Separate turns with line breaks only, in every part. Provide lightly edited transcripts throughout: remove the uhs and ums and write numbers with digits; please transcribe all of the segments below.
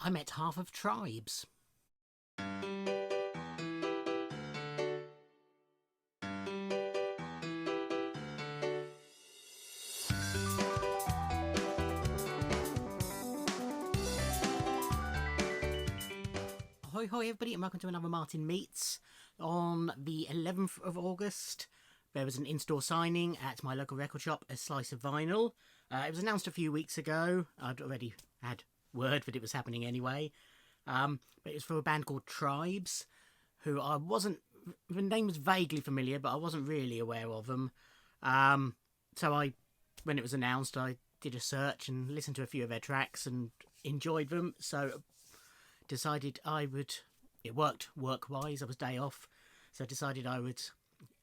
I met half of Tribes. Hoi hoi everybody and welcome to another Martin Meets. On the 11th of August there was an in-store signing at my local record shop, A Slice of Vinyl. It was announced a few weeks ago. I'd already had word that it was happening anyway. But it was for a band called Tribes, who I wasn't... The name was vaguely familiar, but I wasn't really aware of them. When it was announced, I did a search and listened to a few of their tracks and enjoyed them. So decided I would... It worked work-wise. I was day off. So I decided I would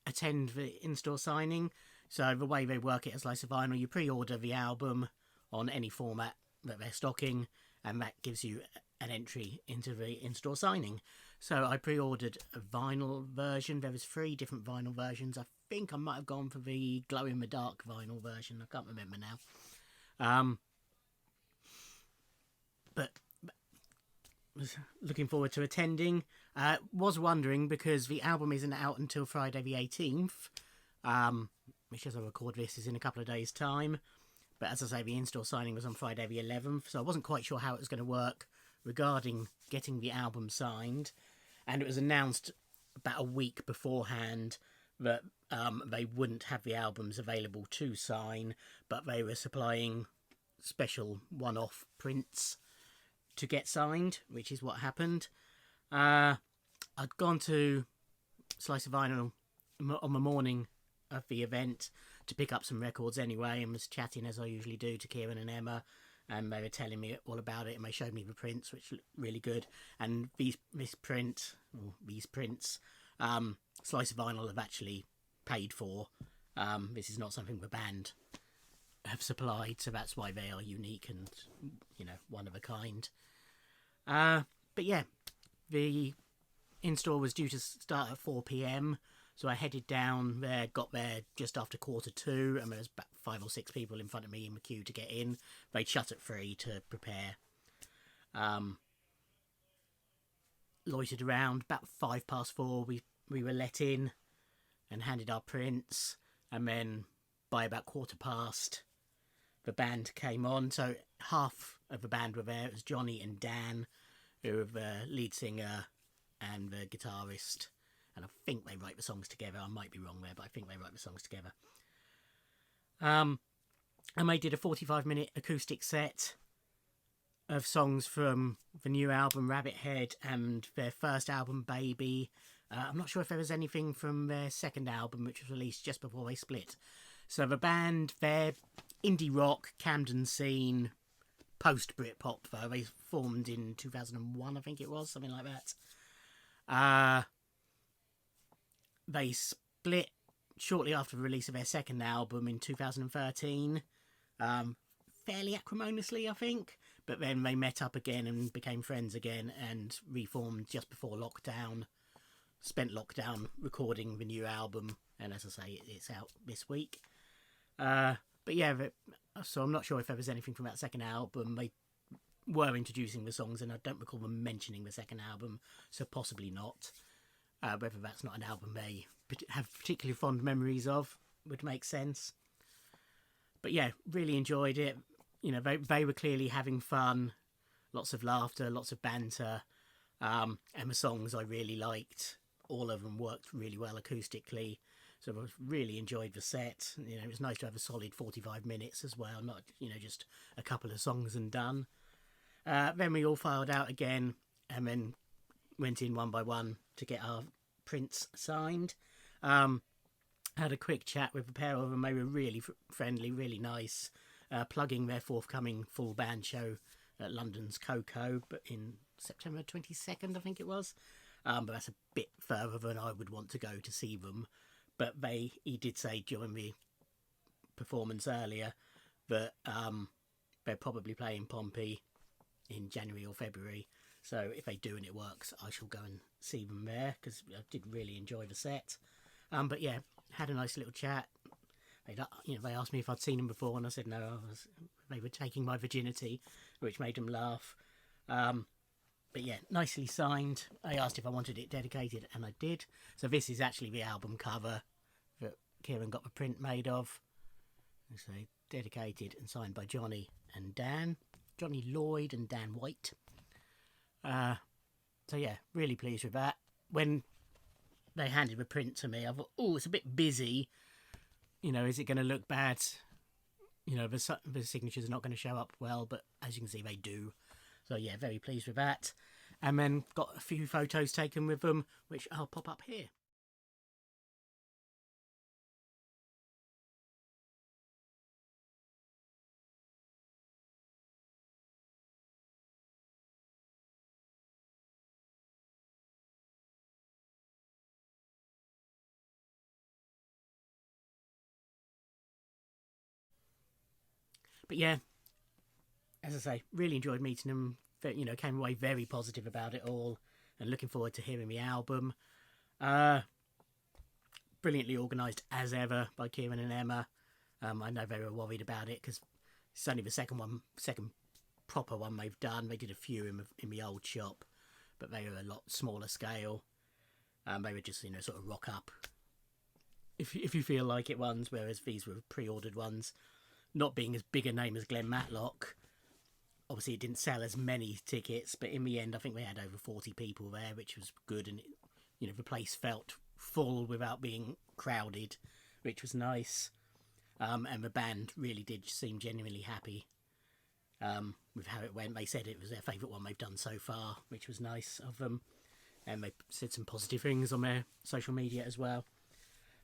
attend the in-store signing. So the way they work it as Slice of Vinyl, you pre-order the album on any format that they're stocking, and that gives you an entry into the in-store signing. So I pre-ordered a vinyl version. There was 3 different vinyl versions. I think I might have gone for the glow-in-the-dark vinyl version. I can't remember now. But was looking forward to attending. Was wondering, because the album isn't out until Friday the 18th, which as I record this is in a couple of days' time. But as I say, the in-store signing was on Friday the 11th, so I wasn't quite sure how it was going to work regarding getting the album signed. And it was announced about a week beforehand that they wouldn't have the albums available to sign, but they were supplying special one-off prints to get signed, which is what happened. I'd gone to Slice of Vinyl on the morning of the event to pick up some records anyway, and was chatting as I usually do to Kieran and Emma, and they were telling me all about it, and they showed me the prints, which looked really good. And these prints, Slice of Vinyl have actually paid for. This is not something the band have supplied, so that's why they are unique and, one of a kind. But yeah, the in-store was due to start at 4 p.m, so I headed down there, got there just after 2:45, and there was about 5 or 6 people in front of me in the queue to get in. They'd shut at 3 to prepare. Loitered around. About 4:05, we were let in and handed our prints, and then by about 1:15, the band came on. So half of the band were there. It was Johnny and Dan, who were the lead singer and the guitarist, and I think they write the songs together. I might be wrong there, but I think they write the songs together. And they did a 45-minute acoustic set of songs from the new album Rabbit Head and their first album Baby. I'm not sure if there was anything from their second album, which was released just before they split. So the band, they're indie rock, Camden scene, post Britpop though. They formed in 2001, I think it was, something like that. They split shortly after the release of their second album in 2013, fairly acrimoniously, I think. But then they met up again and became friends again and reformed just before lockdown. Spent lockdown recording the new album, and as I say, it's out this week. But yeah, so I'm not sure if there was anything from that second album. They were introducing the songs, and I don't recall them mentioning the second album, so possibly not. Whether that's not an album they have particularly fond memories of would make sense. But yeah, really enjoyed it. They were clearly having fun, lots of laughter, lots of banter, and the songs I really liked. All of them worked really well acoustically, so I really enjoyed the set. It was nice to have a solid 45 minutes as well, not just a couple of songs and done. Then we all filed out again, and then went in one by one to get our prints signed. Had a quick chat with a pair of them. They were really friendly, really nice, plugging their forthcoming full band show at London's Coco, but in September 22nd, I think it was. But that's a bit further than I would want to go to see them. But he did say during the performance earlier that they're probably playing Pompey in January or February. So if they do and it works, I shall go and see them there, because I did really enjoy the set. But yeah, had a nice little chat. They asked me if I'd seen them before, and I said no. They were taking my virginity, which made them laugh. But yeah, nicely signed. I asked if I wanted it dedicated, and I did. So this is actually the album cover that Kieran got the print made of. So dedicated and signed by Johnny and Dan. Johnny Lloyd and Dan White. So yeah, really pleased with that. When they handed the print to me, I thought, oh, it's a bit busy. You know, is it going to look bad? You know, the signatures are not going to show up well, but as you can see, they do. So yeah, very pleased with that. And then got a few photos taken with them, which I'll pop up here. But yeah, as I say, really enjoyed meeting them. You know, came away very positive about it all, and looking forward to hearing the album. Brilliantly organised as ever by Kieran and Emma. I know they were worried about it because it's only the second proper one they've done. They did a few in the old shop, but they were a lot smaller scale. They were just, you know, sort of rock up if you feel like it ones, whereas these were pre-ordered ones. Not being as big a name as Glenn Matlock, obviously it didn't sell as many tickets, but in the end I think we had over 40 people there, which was good, and you know, the place felt full without being crowded, which was nice. And the band really did seem genuinely happy with how it went. They said it was their favourite one they've done so far, which was nice of them, and they said some positive things on their social media as well.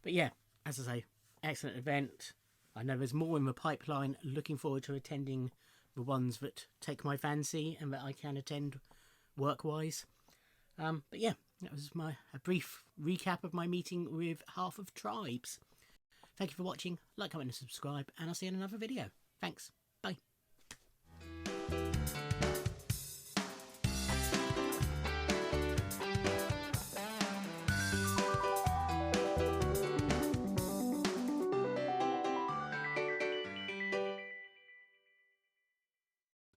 But yeah, as I say, excellent event. I know there's more in the pipeline. Looking forward to attending the ones that take my fancy and that I can attend work-wise. But yeah, that was a brief recap of my meeting with Half of Tribes. Thank you for watching. Like, comment and subscribe, and I'll see you in another video. Thanks.